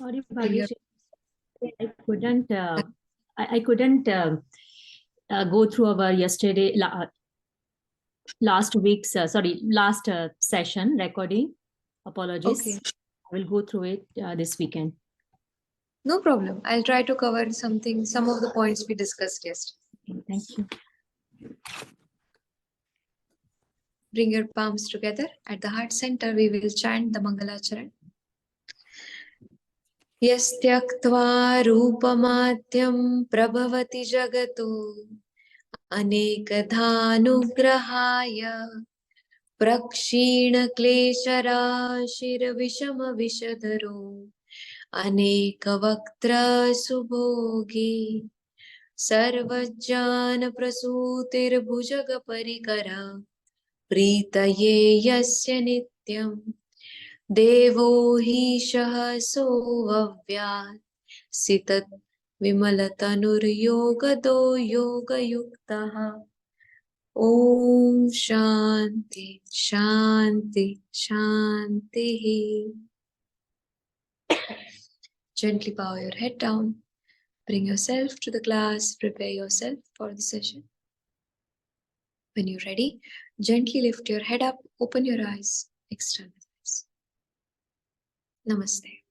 Sorry, Bring your- Bhagesh, I couldn't go through our last week's last session recording. Apologies. Okay, I will go through it this weekend. no problem. I'll try to cover some of the points we discussed yesterday. Thank you. Bring your palms together. At the heart center, we will chant the Mangalacharan. यस्त्यक्त्वा रूपमाद्यं प्रभवति जगतो अनेकधानुग्रहाय प्रक्षीणक्लेशराशिर्विषमविषधरो अनेकवक्त्रसुभोगी सर्वज्ञानप्रसूतिर्भुजगपरिकरा प्रीतये यस्य नित्यम् देवो हि सहसोऽव्यात् सितत् विमलतनुर्योगदो योगयुक्तः ॐ शान्ति शान्ति शान्तिः. Gently bow your head down. Bring yourself to the class. Prepare yourself for the session. When you're ready, gently lift your head up, open your eyes, external eyes. Namaste.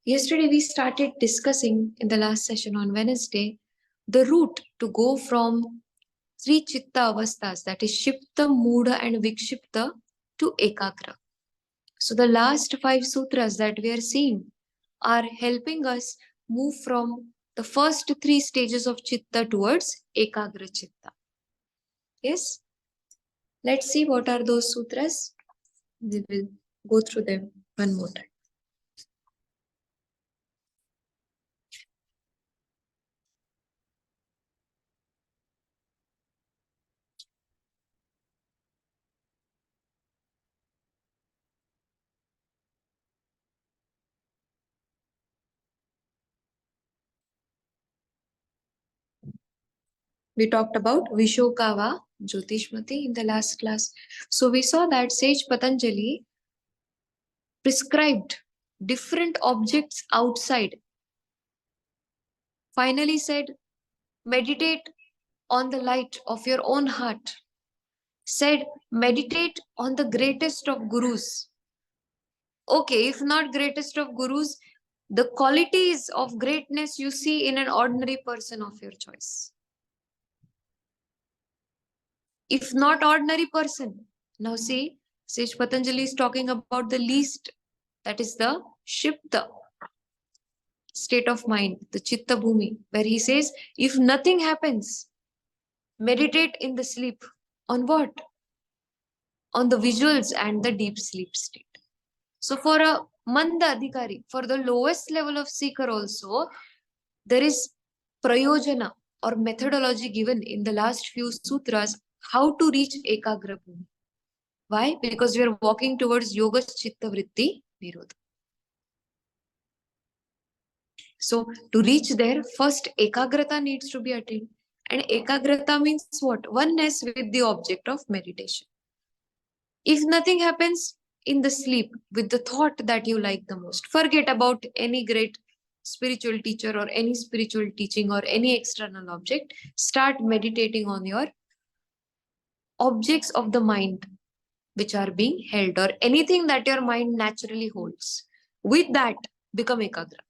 Yesterday we started discussing in the last session on Wednesday the route to go from three chitta avasthas, that is Shipta, Moodha and Vikshipta, to Ekagra. So the last 5 sutras that we are seeing are helping us move from the first 3 stages of chitta towards Ekagra chitta. Yes? Let's see what are those sutras. We will go through them one more time. We talked about Vishokava Jyotishmati in the last class. So we saw that sage Patanjali prescribed different objects outside. Finally said, meditate on the light of your own heart. Said, meditate on the greatest of gurus. Okay, if not greatest of gurus, the qualities of greatness you see in an ordinary person of your choice. If not ordinary person, now see, Sage Patanjali is talking about the least, that is the Shipta state of mind, the Chitta Bhumi, where he says, if nothing happens, meditate in the sleep. On what? On the visuals and the deep sleep state. So for a Manda Adhikari, for the lowest level of seeker also, there is prayojana or methodology given in the last few sutras how to reach Ekagra Bhumi. Why? Because we are walking towards Yoga Chitta Vritti Nirodha. So to reach there, first Ekagrata needs to be attained. And Ekagrata means what? Oneness with the object of meditation. If nothing happens, in the sleep, with the thought that you like the most, forget about any great spiritual teacher or any spiritual teaching or any external object. Start meditating on your objects of the mind which are being held or anything that your mind naturally holds. With that, become Ekagra.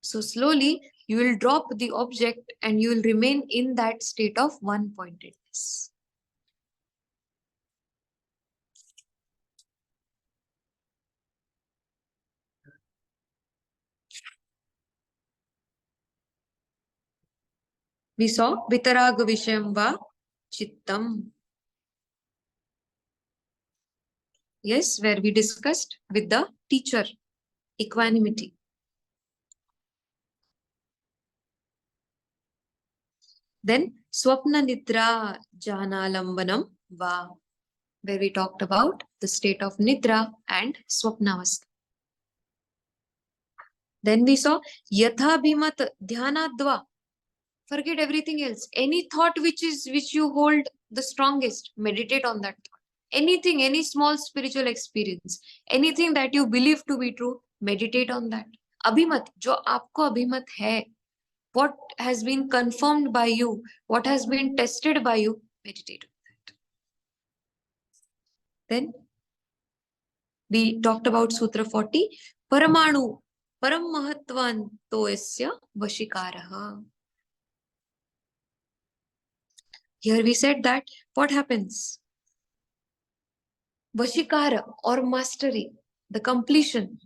So slowly, you will drop the object and you will remain in that state of one-pointedness. We saw Vitaraga Vishayam va Chittam. Yes, where we discussed with the teacher, equanimity. Then Swapna Nidra Janalambanam va, where we talked about the state of Nidra and Swapnavastha. Then we saw Yatha Bhimat Dhyanadva. Forget everything else. Any thought which you hold the strongest, meditate on that thought. anything, any small spiritual experience, anything that you believe to be true, meditate on that. Abhimat, जो आपको अभिमत है, what has been confirmed by you, what has been tested by you, meditate on that. Then we talked about Sutra 40, Paramanu, Param Mahatvantoesya Vashikaraha. Here we said that what happens? Vashikara or mastery, the completion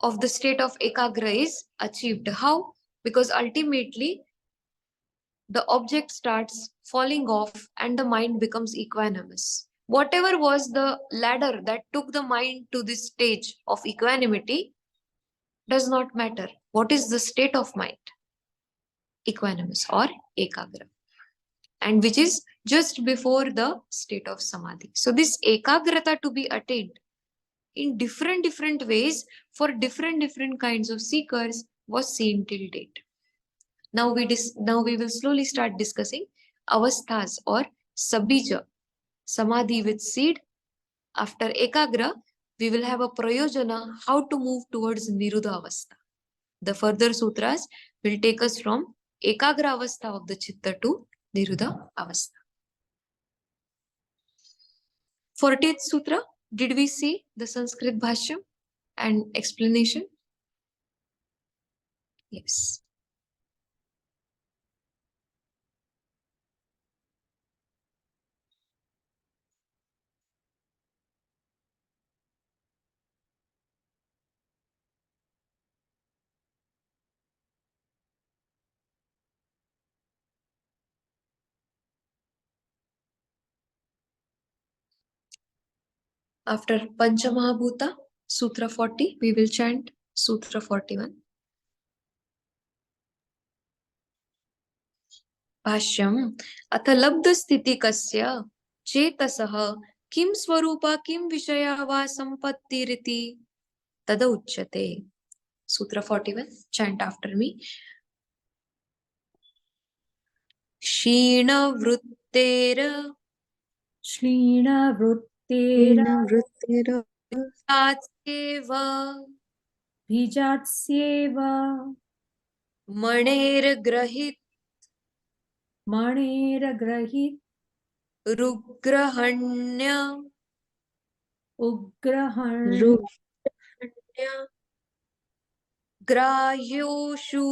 of the state of ekagra is achieved. How? Because ultimately the object starts falling off and the mind becomes equanimous. Whatever was the ladder that took the mind to this stage of equanimity does not matter. What is the state of mind? Equanimous or ekagra. And which is just before the state of samadhi. So this ekagrata to be attained in different ways for different kinds of seekers was seen till date. Now we will slowly start discussing avasthas or sabija, samadhi with seed. After ekagra, we will have a prayojana how to move towards niruddha avastha. The further sutras will take us from ekagra avastha of the chitta to niruddha avastha. 40th sutra, did we see the Sanskrit bhashyam and explanation? Yes. After Panchamahabhuta, Sutra 40, we will chant Sutra 41. भाष्यम अथ लब्ध स्थिति कस्य चेतसः किम स्वरूपा किम विषया वा संपत्तिरिति तद उच्यते. Sutra 41, chant after me. क्षीणवृत्तेर श्लीणवृत्तेरभिजात्स्येव बीजात्स्येव मणेर्ग्रहित रुग्रहण्य ग्राह्योषु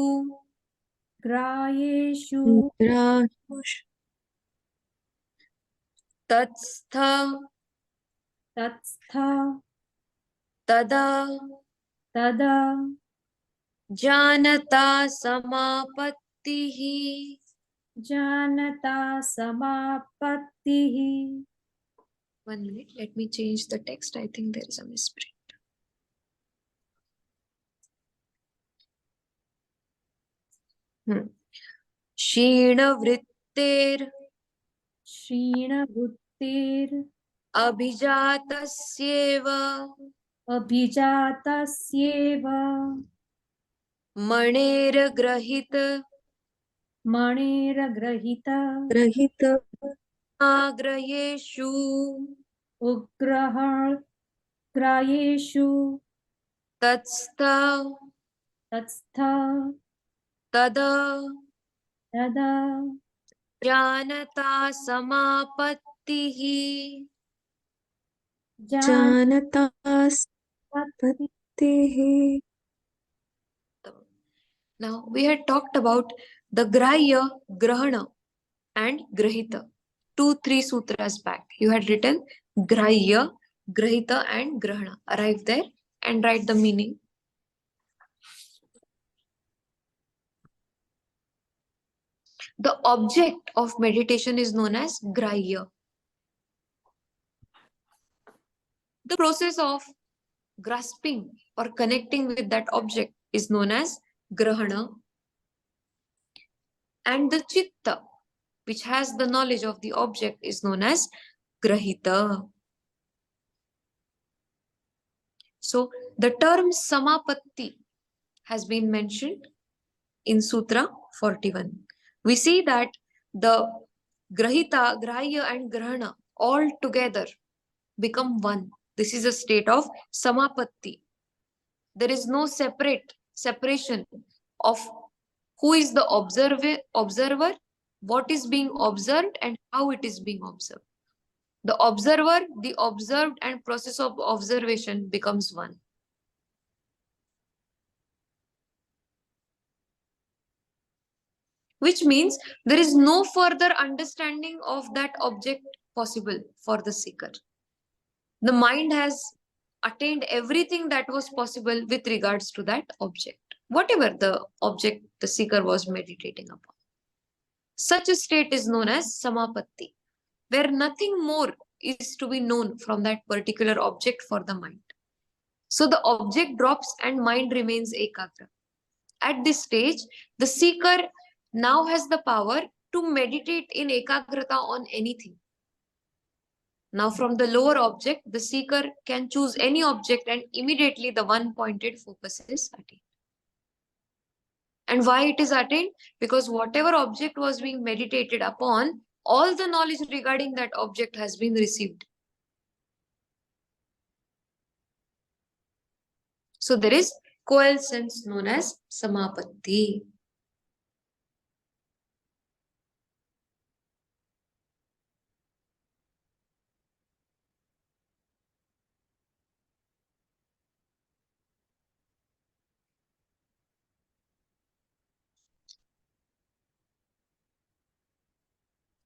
तत्स्थ तदा जानता समापत्तिः. One minute, let me change the text. I think there is a misprint. क्षीणवृत्तेर् अभिजातस्येव मणेर्ग्रहित आग्रहेषु तत्स्थ तदा जानता समापत्तिः. Now we had talked about the grahya, grahana and grahita. 2-3 sutras back. You had written grahya, grahita and grahana. Arrive there and write the meaning. The object of meditation is known as grahya. The process of grasping or connecting with that object is known as grahana. And the chitta, which has the knowledge of the object, is known as grahita. So the term samapatti has been mentioned in Sutra 41. We see that the grahita, grahya and grahana, all together become one. This is a state of samapatti. There is no separation of who is the observer, what is being observed, and how it is being observed. The observer, the observed, and process of observation becomes one. Which means there is no further understanding of that object possible for the seeker. The mind has attained everything that was possible with regards to that object, whatever the object the seeker was meditating upon. Such a state is known as samapatti, where nothing more is to be known from that particular object for the mind. So the object drops and mind remains ekagra. At this stage, the seeker now has the power to meditate in ekagrata on anything. Now from the lower object, the seeker can choose any object and immediately the one-pointed focus is attained. And why it is attained? Because whatever object was being meditated upon, all the knowledge regarding that object has been received. So there is coalescence known as samapatti.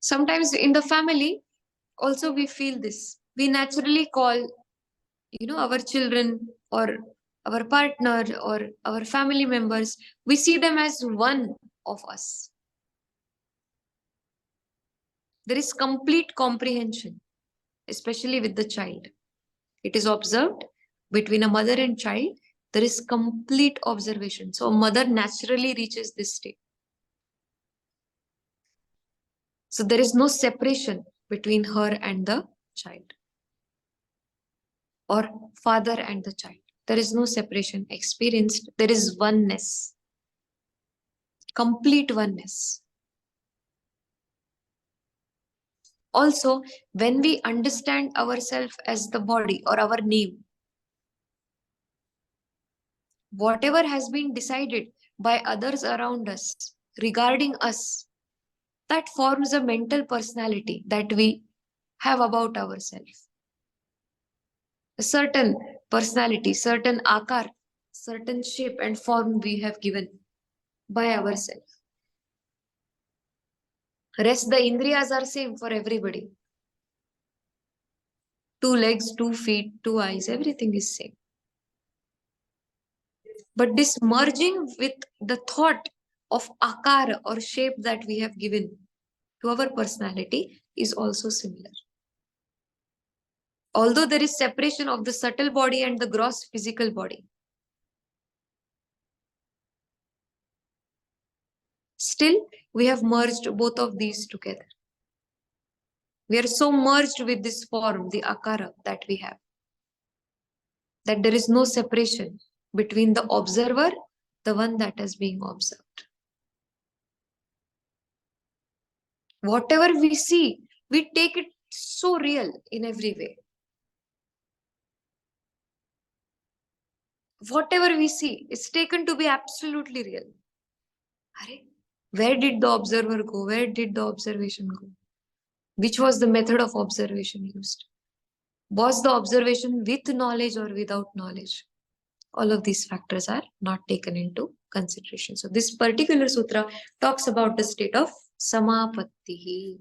Sometimes in the family, also we feel this. We naturally call, our children or our partner or our family members, we see them as one of us. There is complete comprehension, especially with the child. It is observed between a mother and child, there is complete observation. So a mother naturally reaches this state. So there is no separation between her and the child, or father and the child. There is no separation experienced. There is oneness, complete oneness. Also, when we understand ourselves as the body or our name, whatever has been decided by others around us regarding us, that forms a mental personality that we have about ourselves. A certain personality, certain akar, certain shape and form we have given by ourselves. Rest the indriyas are same for everybody. 2 legs, 2 feet, 2 eyes, everything is same. But this merging with the thought of akar or shape that we have given to our personality is also similar. Although there is separation of the subtle body and the gross physical body, still we have merged both of these together. We are so merged with this form, the akara that we have, that there is no separation between the observer, the one that is being observed. Whatever we see, we take it so real in every way. Whatever we see is taken to be absolutely real. Where did the observer go? Where did the observation go? Which was the method of observation used? Was the observation with knowledge or without knowledge? All of these factors are not taken into consideration. So this particular sutra talks about the state of samapatti.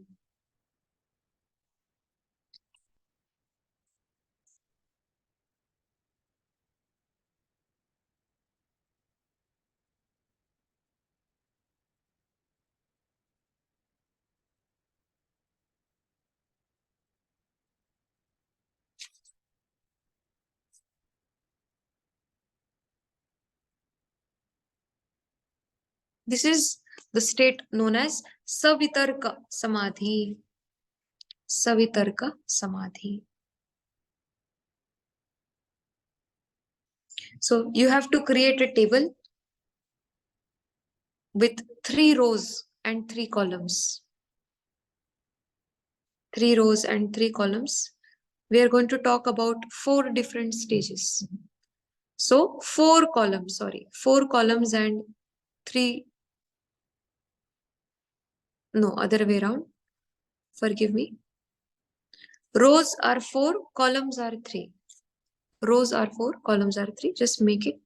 This is the state known as savitarka samadhi. Savitarka samadhi. So you have to create a table with 3 rows and 3 columns. 3 rows and 3 columns, we are going to talk about 4 different stages. So 4 columns, 4 columns and 3, no, other way around. Forgive me. Rows are 4, columns are 3. Rows are 4, columns are 3. Just make it.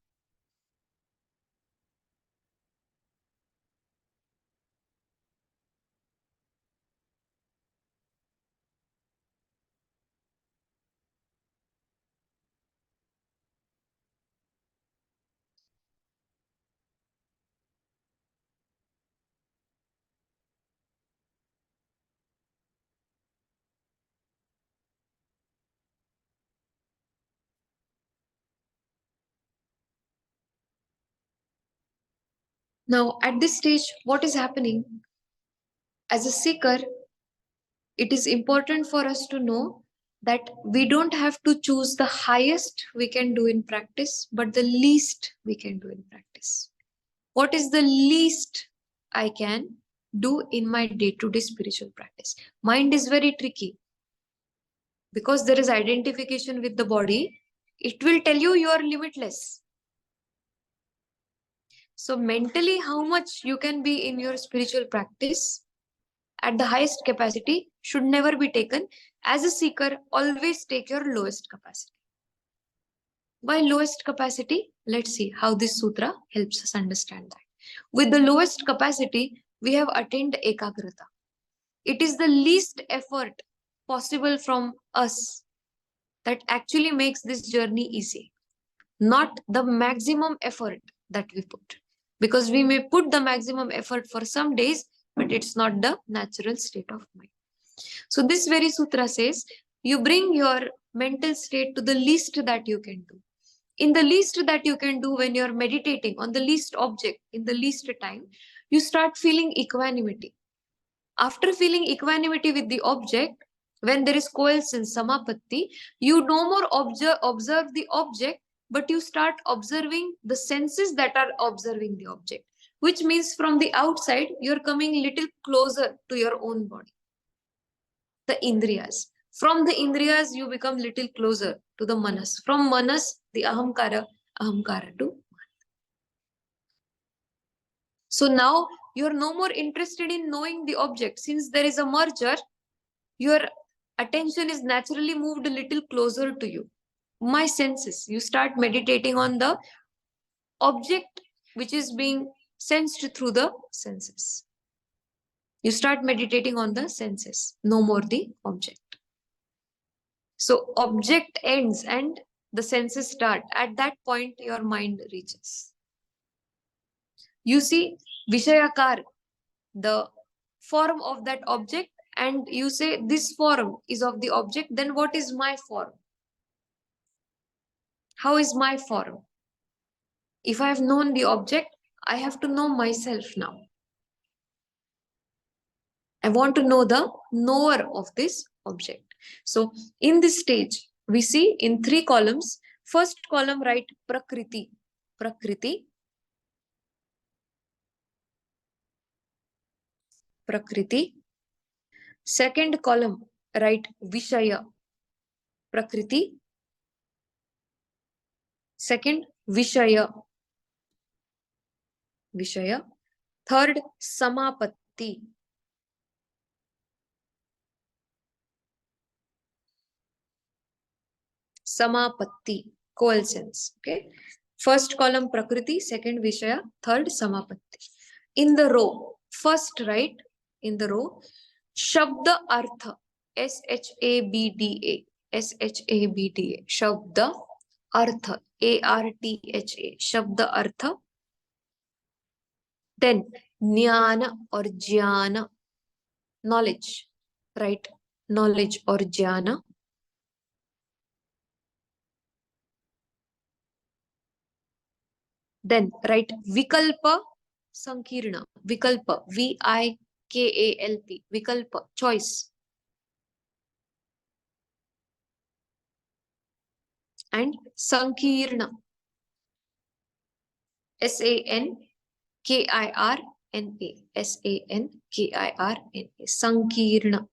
Now, at this stage, what is happening? As a seeker, it is important for us to know that we don't have to choose the highest we can do in practice, but the least we can do in practice. What is the least I can do in my day-to-day spiritual practice? Mind is very tricky. Because there is identification with the body, it will tell you are limitless. So mentally, how much you can be in your spiritual practice at the highest capacity should never be taken. As a seeker, always take your lowest capacity. By lowest capacity, let's see how this sutra helps us understand that. With the lowest capacity, we have attained ekagrata. It is the least effort possible from us that actually makes this journey easy, not the maximum effort that we put. Because we may put the maximum effort for some days, but it's not the natural state of mind. So this very sutra says, you bring your mental state to the least that you can do. In the least that you can do when you're meditating on the least object, in the least time, you start feeling equanimity. After feeling equanimity with the object, when there is coalescence, samapatti, you no more observe the object, but you start observing the senses that are observing the object, which means from the outside, you're coming little closer to your own body. The indriyas. From the indriyas, you become little closer to the manas. From manas, the ahamkara to. So now you're no more interested in knowing the object. Since there is a merger, your attention is naturally moved a little closer to you. My senses. You start meditating on the object which is being sensed through the senses. You start meditating on the senses, no more the object. So object ends and the senses start. At that point, your mind reaches. You see Vishayakar, the form of that object, and you say this form is of the object, then what is my form? How is my form? If I have known the object, I have to know myself now. I want to know the knower of this object. So in this stage, we see in 3 columns. First column, write Prakriti. Prakriti. Prakriti. Second column, write Vishaya. Prakriti. Second, Vishaya. Vishaya. Third, Samapatti. Samapatti. Coalescence. Okay. First column Prakriti, second Vishaya, third Samapatti. In the row, first write in the row Shabda Artha. Shabda. Shabda. Shabda Artha. Artha. Shabda Artha. Then Jnana or Jnana. Knowledge. Right? Knowledge or Jnana. Then write Vikalpa Sankirna. Vikalpa. Vikalp. Vikalpa. Choice. And Sankirna. Sankirna. Sankirna.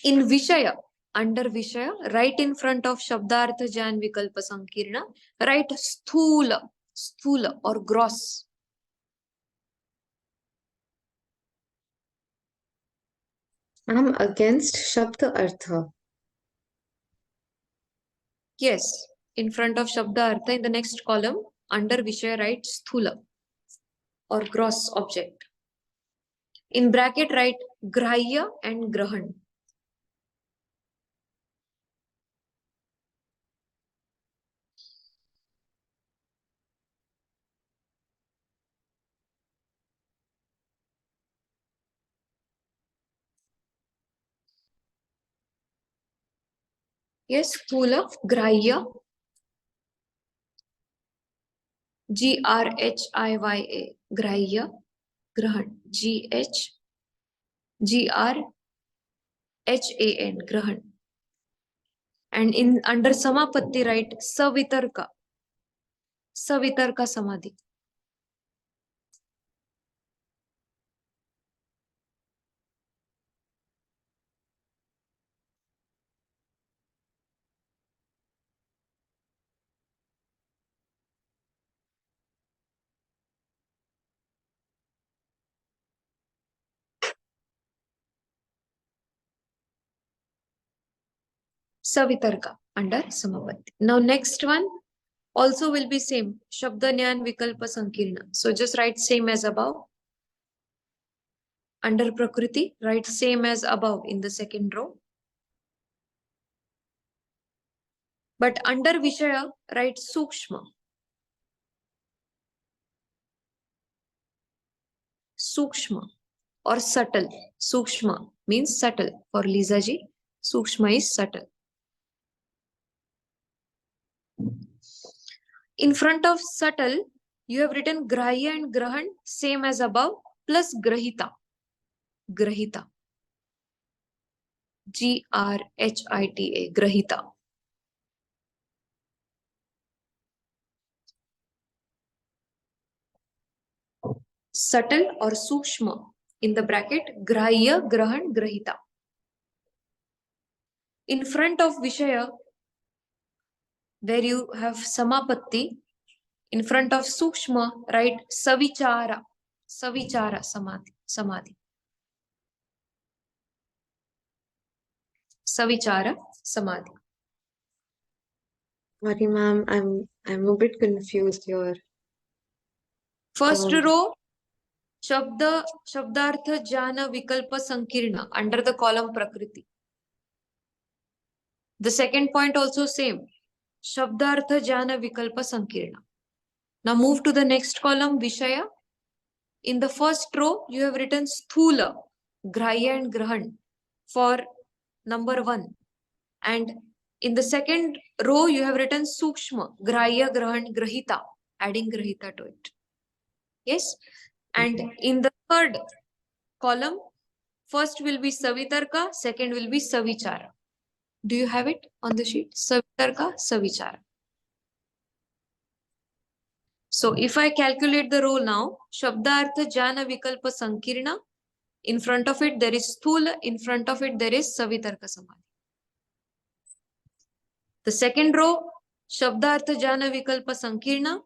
In Vishaya, under Vishaya, right in front of Shabdartha Jan Vikalpa Sankirna, write Sthula, Sthula or gross. I'm against Shabda Artha. Yes, in front of Shabda Artha, in the next column, under Vishaya, write Sthula or gross object. In bracket, write Grahya and Grahan. Yes, Sthula, Grahya, Grhya, Grahya, Grahan, Grhan, Grahan. And in under Samapatti, write Savitarka, Savitarka Samadhi. Savitarka under Samapatti. Now next one also will be same. Shabdanyan Vikalpa Sankirna. So just write same as above. Under Prakriti, write same as above in the second row. But under Vishaya, write Sukshma. Sukshma or subtle. Sukshma means subtle. For Lisa ji, Sukshma is subtle. In front of subtle, you have written Grahya and Grahan, same as above, plus Grahita. Grahita. Grhita. Grahita. Subtle or Sukshma. In the bracket, Grahya, Grahan, Grahita. In front of Vishaya, where you have Samapatti, in front of Sukshma, write Savichara. Savichara Samadhi. Samadhi. Savichara Samadhi. Sorry, ma'am, I'm a bit confused here. First row, Shabdartha Jana Vikalpa Sankirna under the column Prakriti. The second point also same. Shabdartha Jana Vikalpa Sankirna. Now move to the next column, Vishaya. In the first row, you have written Sthula, Grahya and Grahan for number 1. And in the second row, you have written Sukshma, Grahya, Grahan, Grahita, adding Grahita to it. Yes. And in the third column, first will be Savitarka, second will be Savichara. Do you have it on the sheet? Savitarka, Savichara. So if I calculate the row now, Shabdartha Jana Vikalpa Sankirna, in front of it there is Sthula, in front of it there is Savitarka Samadhi. The second row, Shabdartha Jana Vikalpa Sankirna,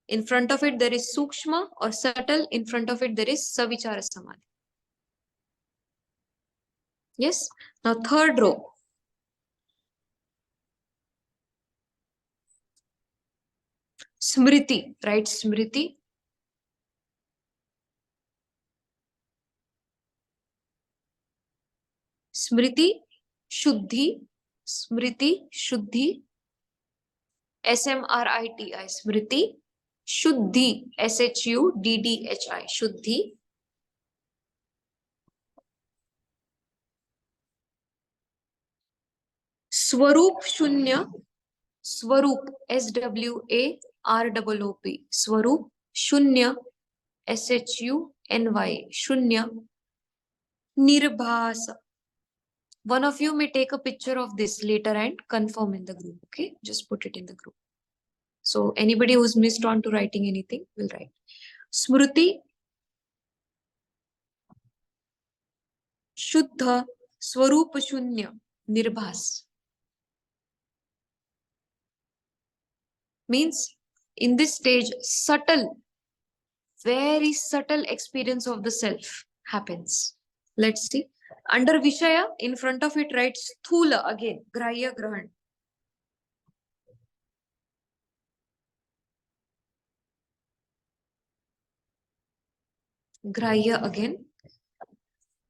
in front of it there is Sukshma or subtle, in front of it there is Savichara Samadhi. Yes. Now third row. Smriti, right? Smriti. Smriti, Shuddhi, Smriti, Shuddhi, Smriti, Smriti, Shuddhi, Shuddhi, Shuddhi. Swarup Shunya, Swarup, Swaroop, Swarup Shunya, Shuny, Shunya, Nirbhasa. One of you may take a picture of this later and confirm in the group. Okay, just put it in the group. So anybody who's missed on to writing anything will write. Smruti, Shuddha, Swarup Shunya, Nirbhas. Means in this stage, very subtle experience of the self happens. Let's see. Under Vishaya, in front of it writes Sthula again, Grahya Grahan. Grahya again.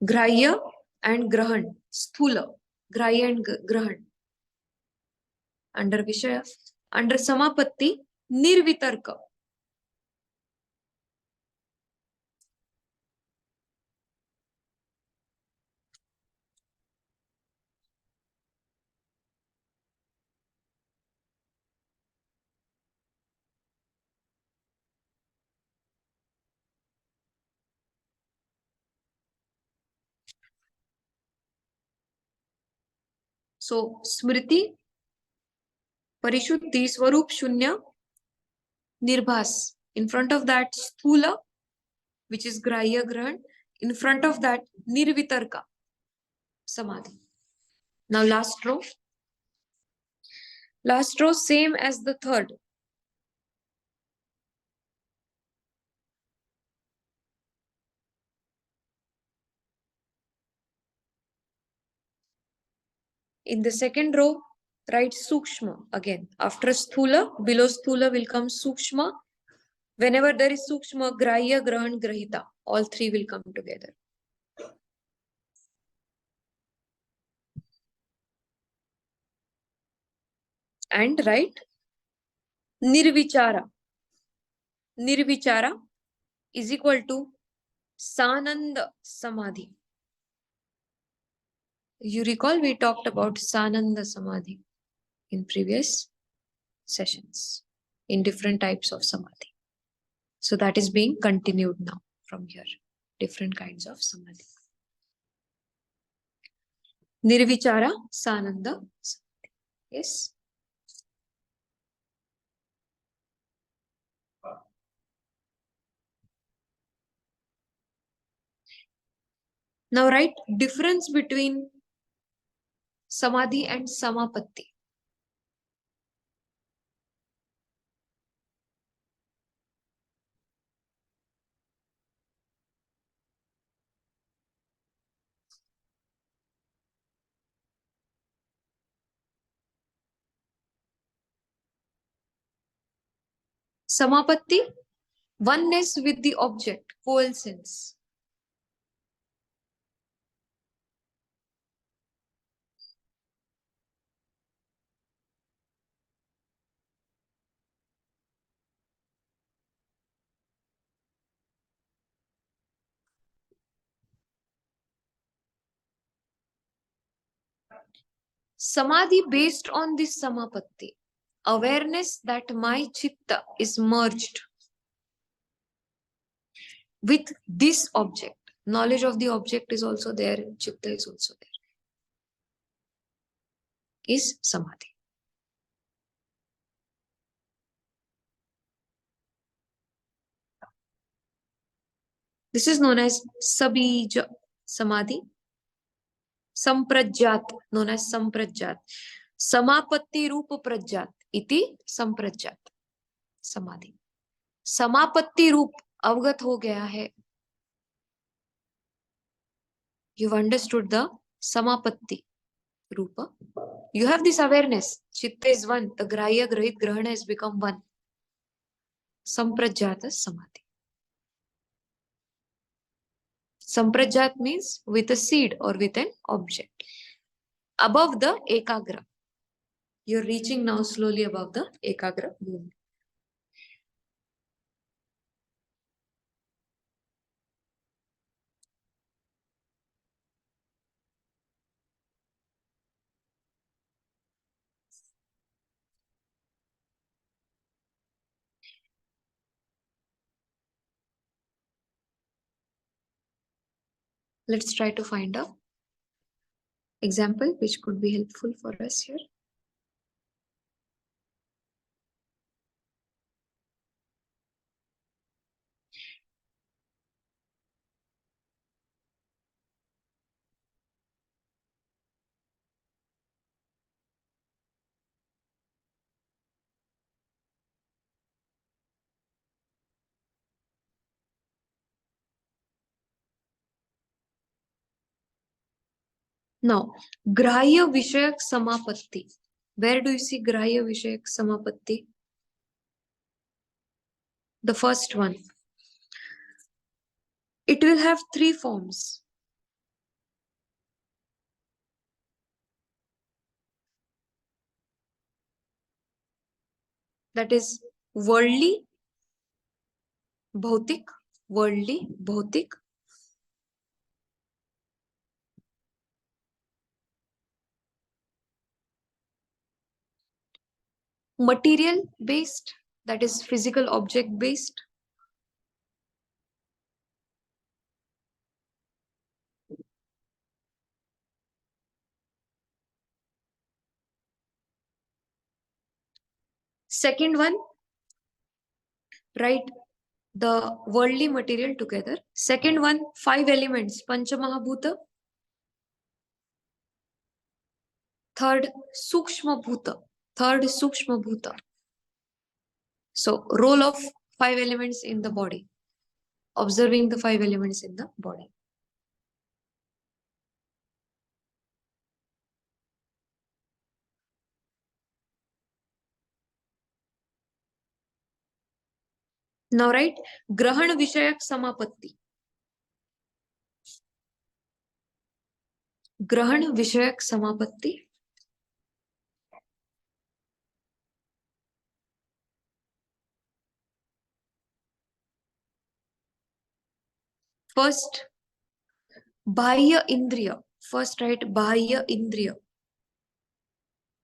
Grahya and Grahan. Sthula. Grahya and Grahan. Under Vishaya. Under Samapatti, Nirvitarka. So, Smriti, Parishuddhi, Swarup Shunya, Nirbhas. In front of that, Sthula, which is Grahya Grahan. In front of that, Nirvitarka, Samadhi. Now, last row. Last row, same as the third. In the second row, write Sukshma again. After Sthula, below Sthula will come Sukshma. Whenever there is Sukshma, Grahya, Grahan, Grahita. All three will come together. And write Nirvichara. Nirvichara is equal to Sananda Samadhi. You recall we talked about Sananda Samadhi in previous sessions in different types of Samadhi. So that is being continued now from here. Different kinds of Samadhi. Nirvichara, Sananda Samadhi. Yes. Now write difference between Samadhi and Samapatti. Samapatti, oneness with the object, coalescence. Samadhi based on this Samapatti. Awareness that my chitta is merged with this object. Knowledge of the object is also there, chitta is also there. Is Samadhi. This is known as Sabija Samadhi. Samprajat, known as Samprajat. Samapatti Rupa Prajat, iti Samprajat Samadhi. Samapatti Rup अवगत हो गया है. You've understood the Samapatti Rupa. You have this awareness. Chitta is one. The Grahya, Grahit, Grahana has become one. Samprajata Samadhi. Samprajat means with a seed or with an object. Above the Ekagra. You're reaching now slowly above the Ekagra bhumi. Let's try to find a example which could be helpful for us here. Now, Grahya Vishayak Samapatti. Where do you see Grahya Vishayak Samapatti? The first one. It will have three forms. That is worldly, bhautik, worldly, bhautik. Material based, that is physical object based. Second one, write the worldly material together. Second one, 5 elements, Panchamahabhuta. Third, Sukshma Bhuta. Third, Sukshma Bhuta. So, role of 5 elements in the body. Observing the 5 elements in the body. Now write Grahan Vishayak Samapatti. Grahan Vishayak Samapatti. First, Bahya Indriya. First write Bahya Indriya.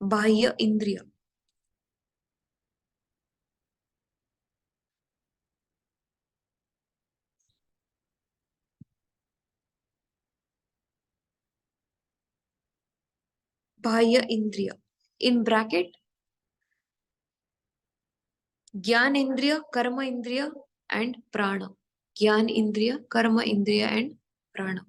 Bahya Indriya. Bahya Indriya. In bracket, Gyan Indriya, Karma Indriya, and Prana. Gyan Indriya, Karma Indriya, and Prana.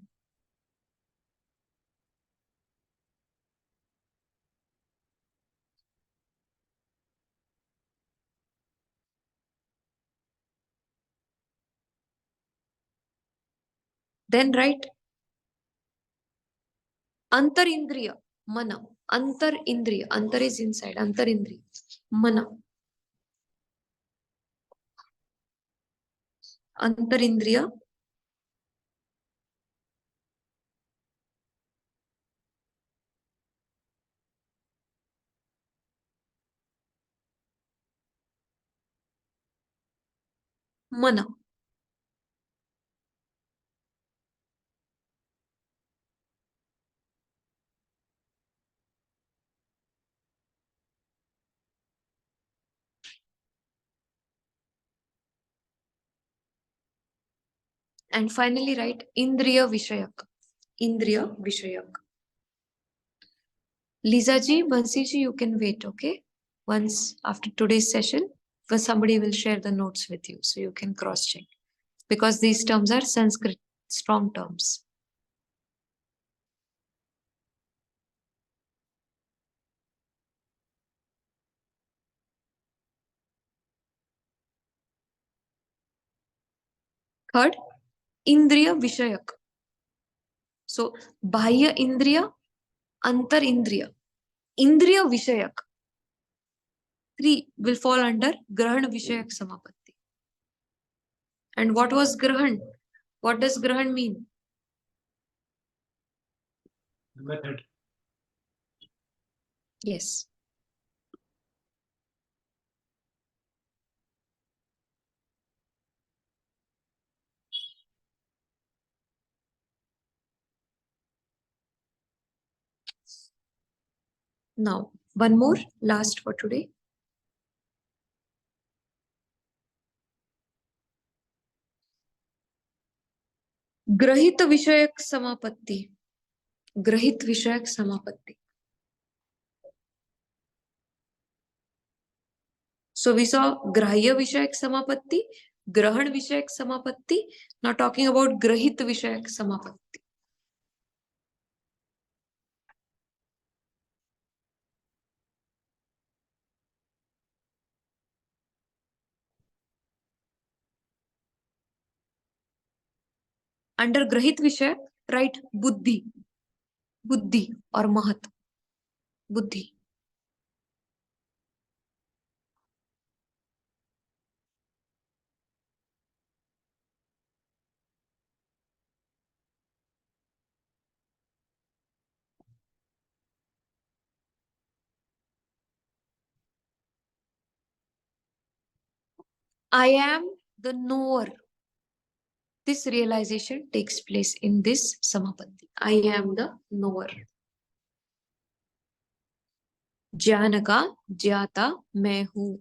Then write Antar Indriya, Mana. Antar Indriya. Antar is inside. Antar Indriya. Mana. Antar Indriya. Mana. And finally write Indriya Vishayak. Indriya Vishayak. Lisa ji, Bansi ji, you can wait, okay? Once after today's session, where somebody will share the notes with you, so you can cross check. Because these terms are Sanskrit strong terms. Third, Indriya Vishayak. So, Bahya Indriya, Antar Indriya, Indriya Vishayak. 3 will fall under Grahan Vishayak Samapatti. And what was Grahan? What does Grahan mean? Method. Yes. Now, one more, last for today. Grahit Vishayak Samapatti. Grahit Vishayak Samapatti. So we saw Grahya Vishayak Samapatti, Grahan Vishayak Samapatti. Now talking about Grahit Vishayak Samapatti. Under Grahit Vishayak, write Buddhi. Buddhi or Mahat. Buddhi. I am the knower. This realization takes place in this Samapatti. I am the knower. ज्ञान का ज्ञाता मैं हूं.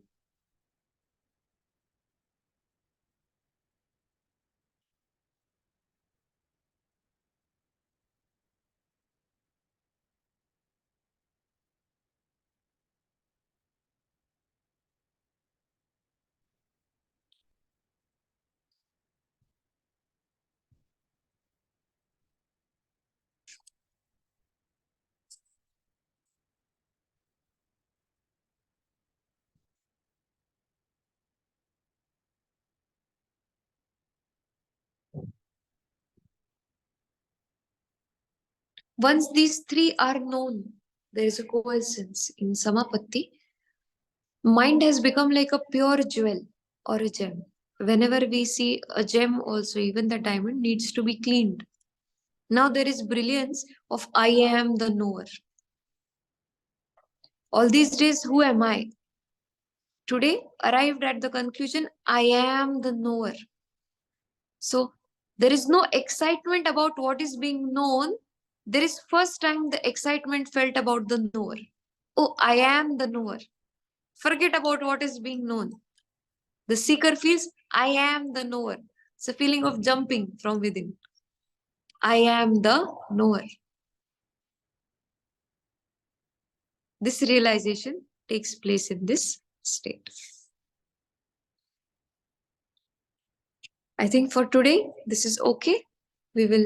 Once these three are known, there is a coalescence in Samapatti. Mind has become like a pure jewel or a gem. Whenever we see a gem, also, even the diamond needs to be cleaned. Now there is brilliance of I am the knower. All these days, who am I? Today, arrived at the conclusion, I am the knower. So there is no excitement about what is being known. There is first time the excitement felt about the knower. Oh, I am the knower. Forget about what is being known. The seeker feels, I am the knower. It's a feeling of jumping from within. I am the knower. This realization takes place in this state. I think for today, this is okay. We will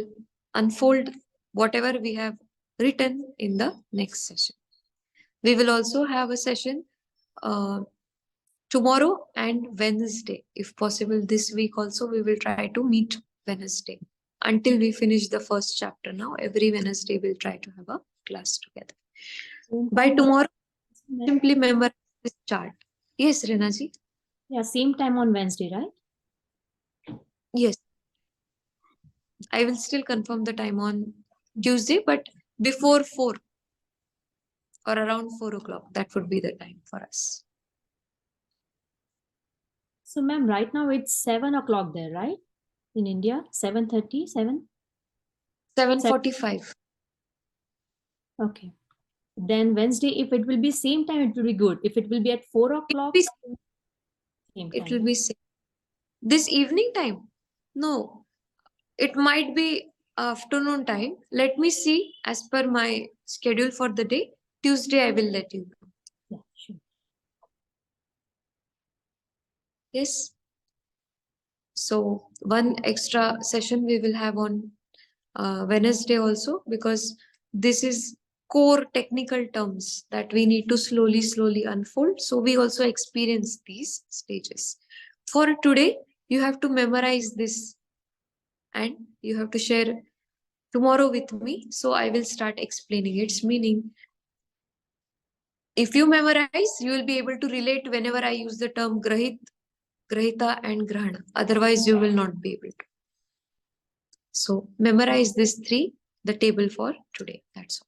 unfold whatever we have written in the next session. We will also have a session tomorrow and Wednesday. If possible, this week also, we will try to meet Wednesday. Until we finish the first chapter now, every Wednesday we'll try to have a class together. By tomorrow, simply memorize this chart. Yes, Renaji? Yeah, same time on Wednesday, right? Yes. I will still confirm the time on Tuesday, but before 4 or around 4 o'clock. That would be the time for us. So, ma'am, right now it's 7 o'clock there, right? In India, 7:30, 7? 7:45. Okay. Then Wednesday, if it will be same time, it will be good. If it will be at 4 o'clock, same It time. will be same. This evening time? No. It might be afternoon time. Let me see as per my schedule for the day. Tuesday, I will let you know. Yeah, sure. Yes. So one extra session we will have on Wednesday also, because this is core technical terms that we need to slowly unfold. So we also experience these stages. For today, you have to memorize this and you have to share tomorrow with me. So I will start explaining its meaning. If you memorize, you will be able to relate whenever I use the term grahit, grahita and grahana. Otherwise, you will not be able to. So memorize these three, the table for today. That's all.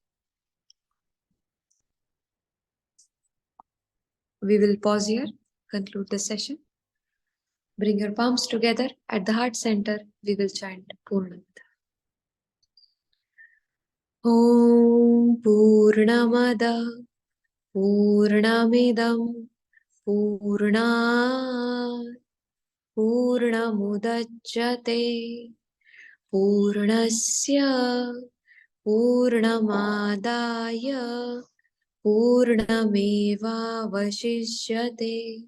We will pause here, conclude the session. Bring your palms together at the heart center. We will chant Purnamada. Om Purnamada Purnamidam Purnat Purnamudachyate Purnasya Purnamadaya Purnamevavashishyate.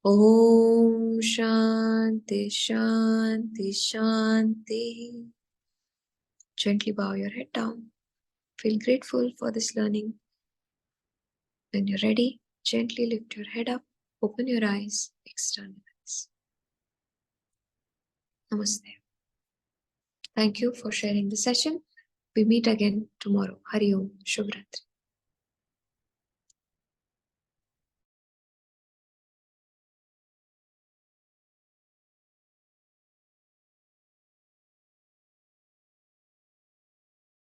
Om Shanti Shanti Shanti. Gently bow your head down. Feel grateful for this learning. When you're ready, gently lift your head up, open your eyes, externalize. Namaste. Thank you for sharing the session. We meet again tomorrow. Hari Om. Shubh Ratri.